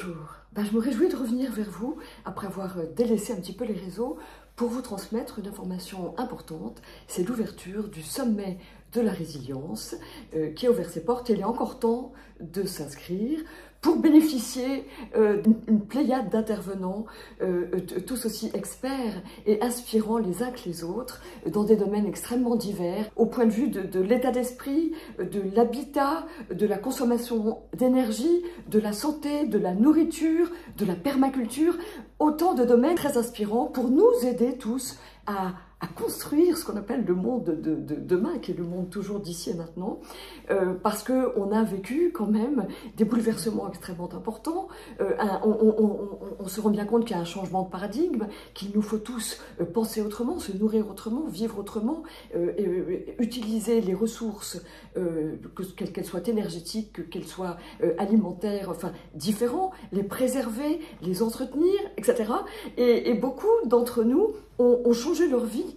Bonjour, je me réjouis de revenir vers vous après avoir délaissé un petit peu les réseaux pour vous transmettre une information importante. C'est l'ouverture du sommet de la résilience qui a ouvert ses portes. Il est encore temps de s'inscrire pour bénéficier d'une pléiade d'intervenants, tous aussi experts et inspirants les uns que les autres, dans des domaines extrêmement divers, au point de vue de l'état d'esprit, de l'habitat, de la consommation d'énergie, de la santé, de la nourriture, de la permaculture, autant de domaines très inspirants pour nous aider tous à construire ce qu'on appelle le monde de demain, qui est le monde toujours d'ici et maintenant, parce qu'on a vécu quand même des bouleversements extrêmement importants. On se rend bien compte qu'il y a un changement de paradigme, qu'il nous faut tous penser autrement, se nourrir autrement, vivre autrement, utiliser les ressources, qu'elles soient énergétiques, qu'elles soient alimentaires, enfin différents, les préserver, les entretenir, etc. Et beaucoup d'entre nous ont changé leur vie.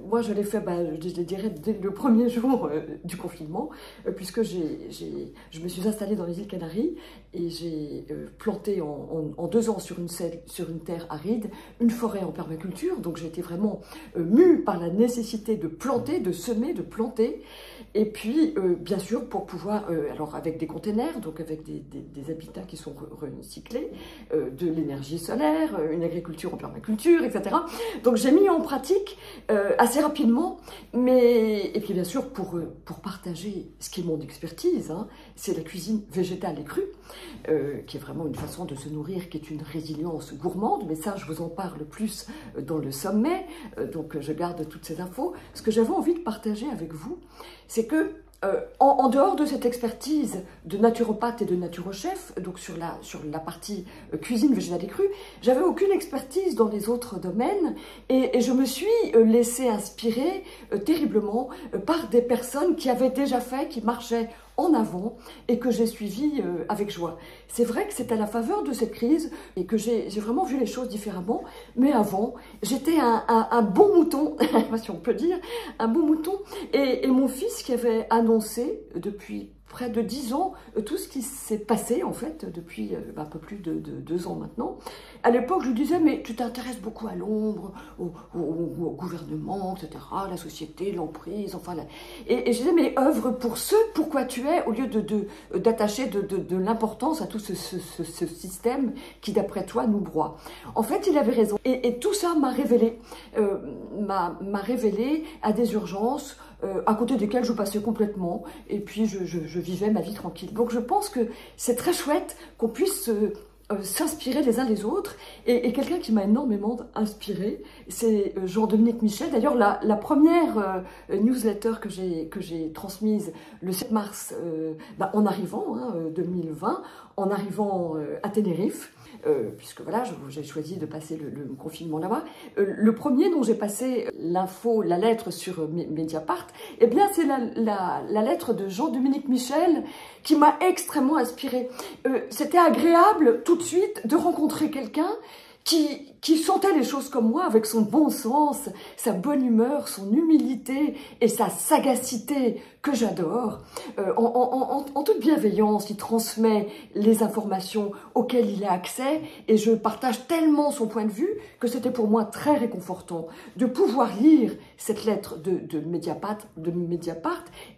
Moi, je l'ai fait, je dirais, dès le premier jour du confinement, puisque je me suis installée dans les îles Canaries et j'ai planté en 2 ans sur une terre aride une forêt en permaculture. Donc j'ai été vraiment mue par la nécessité de planter, de semer, de planter. Et puis, bien sûr, pour pouvoir, alors avec des containers, donc avec des habitats qui sont recyclés, de l'énergie solaire, une agriculture en permaculture, etc. Donc j'ai mis en pratique assez rapidement, et puis bien sûr pour partager ce qui est mon expertise, hein, c'est la cuisine végétale et crue, qui est vraiment une façon de se nourrir, qui est une résilience gourmande, mais ça je vous en parle plus dans le sommet, donc je garde toutes ces infos. Ce que j'avais envie de partager avec vous, c'est que en dehors de cette expertise de naturopathe et de naturochef, donc sur la partie cuisine végétale et crue, j'avais aucune expertise dans les autres domaines et je me suis laissée inspirer terriblement par des personnes qui avaient déjà fait, qui marchaient en avant et que j'ai suivi avec joie. C'est vrai que c'est à la faveur de cette crise et que j'ai vraiment vu les choses différemment, mais avant, j'étais un bon mouton, si on peut dire, un bon mouton, et mon fils qui avait annoncé depuis près de 10 ans, tout ce qui s'est passé en fait depuis un peu plus de 2 ans maintenant. À l'époque, je lui disais, mais tu t'intéresses beaucoup à l'ombre, au gouvernement, etc., la société, l'emprise, enfin... Et je disais, mais œuvre pour ce pourquoi tu es, au lieu d'attacher de l'importance à tout ce système qui, d'après toi, nous broie. En fait, il avait raison. Et tout ça m'a révélé à des urgences, à côté desquelles je passais complètement, et puis je vivais ma vie tranquille. Donc je pense que c'est très chouette qu'on puisse s'inspirer les uns les autres, et quelqu'un qui m'a énormément inspiré, c'est Jean-Dominique Michel. D'ailleurs, la première newsletter que j'ai transmise le 7 mars, en arrivant, 2020, en arrivant à Tenerife, puisque voilà, j'ai choisi de passer le confinement là-bas. Le premier dont j'ai passé l'info, la lettre sur Mediapart, eh bien c'est la lettre de Jean-Dominique Michel qui m'a extrêmement inspirée. C'était agréable tout de suite de rencontrer quelqu'un qui sentait les choses comme moi, avec son bon sens, sa bonne humeur, son humilité et sa sagacité que j'adore. En toute bienveillance, il transmet les informations auxquelles il a accès et je partage tellement son point de vue que c'était pour moi très réconfortant de pouvoir lire cette lettre de Mediapart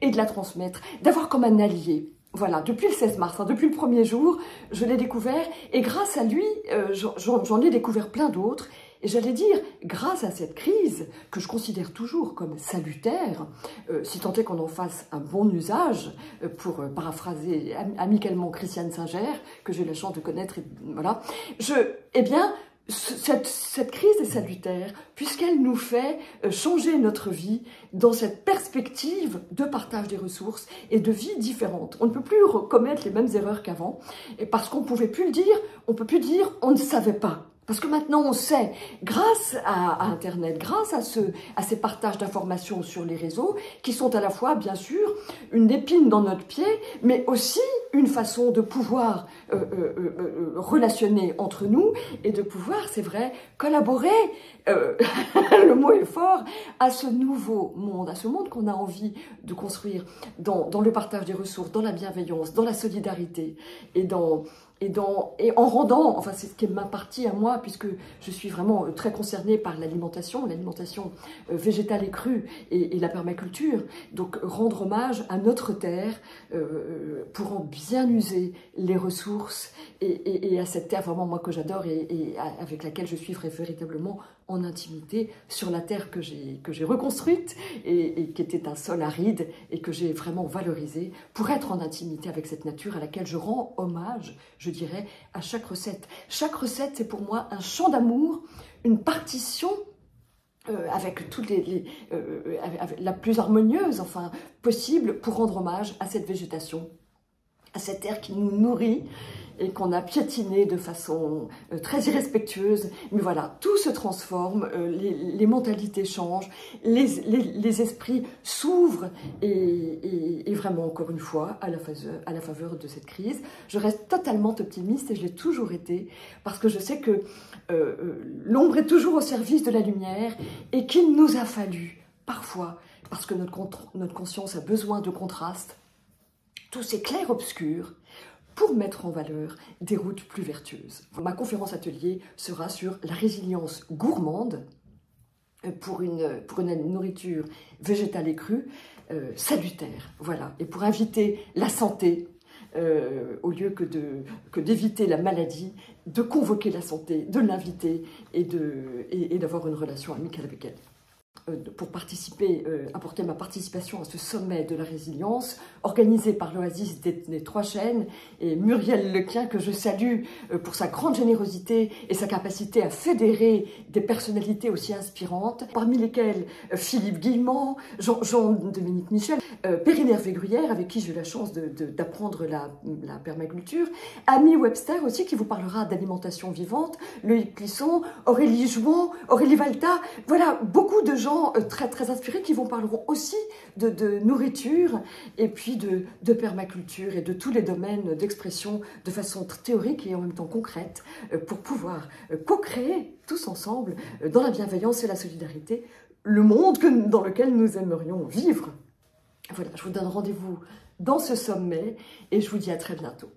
et de la transmettre, d'avoir comme un allié. Voilà, depuis le 16 mars, depuis le premier jour, je l'ai découvert et grâce à lui, j'en ai découvert plein d'autres. Et j'allais dire, grâce à cette crise, que je considère toujours comme salutaire, si tant est qu'on en fasse un bon usage, pour paraphraser amicalement Christiane Singer, que j'ai la chance de connaître, et voilà, eh bien, cette crise est salutaire puisqu'elle nous fait changer notre vie dans cette perspective de partage des ressources et de vie différente. On ne peut plus commettre les mêmes erreurs qu'avant, et parce qu'on ne pouvait plus le dire, on ne peut plus dire on ne savait pas. Parce que maintenant on sait, grâce à Internet, grâce à ces partages d'informations sur les réseaux, qui sont à la fois, bien sûr, une épine dans notre pied, mais aussi une façon de pouvoir relationner entre nous et de pouvoir, c'est vrai, collaborer, le mot est fort, à ce nouveau monde, à ce monde qu'on a envie de construire dans le partage des ressources, dans la bienveillance, dans la solidarité et dans et en rendant, enfin c'est ce qui est ma partie à moi, puisque je suis vraiment très concernée par l'alimentation végétale et crue et la permaculture, donc rendre hommage à notre terre pour en bien user les ressources et à cette terre vraiment moi que j'adore et avec laquelle je suis véritablement en intimité sur la terre que j'ai reconstruite et qui était un sol aride et que j'ai vraiment valorisé pour être en intimité avec cette nature à laquelle je rends hommage, je dirais, à chaque recette. Chaque recette, c'est pour moi un chant d'amour, une partition avec toutes la plus harmonieuse enfin, possible pour rendre hommage à cette végétation, à cette terre qui nous nourrit et qu'on a piétiné de façon très irrespectueuse. Mais voilà, tout se transforme, les mentalités changent, les esprits s'ouvrent et vraiment, encore une fois, à la faveur de cette crise, je reste totalement optimiste et je l'ai toujours été parce que je sais que l'ombre est toujours au service de la lumière et qu'il nous a fallu, parfois, parce que notre conscience a besoin de contraste, tous ces clairs-obscurs, pour mettre en valeur des routes plus vertueuses. Ma conférence atelier sera sur la résilience gourmande pour une nourriture végétale et crue salutaire. Voilà. Et pour inviter la santé, au lieu que d'éviter la maladie, de convoquer la santé, de l'inviter et d'avoir une relation amicale avec elle. Pour participer, apporter ma participation à ce sommet de la résilience organisé par l'Oasis des Trois Chênes et Muriel Lequien que je salue pour sa grande générosité et sa capacité à fédérer des personnalités aussi inspirantes, parmi lesquelles Philippe Guillemant, Jean-Dominique Michel, Perrine Hervé-Gruyère avec qui j'ai eu la chance d'apprendre la permaculture, Amy Webster aussi qui vous parlera d'alimentation vivante, Loïc Plisson, Aurélie Jouan, Aurélie Valta, voilà beaucoup de gens très, très inspirés qui parleront aussi de nourriture et puis de permaculture et de tous les domaines d'expression de façon théorique et en même temps concrète pour pouvoir co-créer tous ensemble dans la bienveillance et la solidarité le monde dans lequel nous aimerions vivre. Voilà, je vous donne rendez-vous dans ce sommet et je vous dis à très bientôt.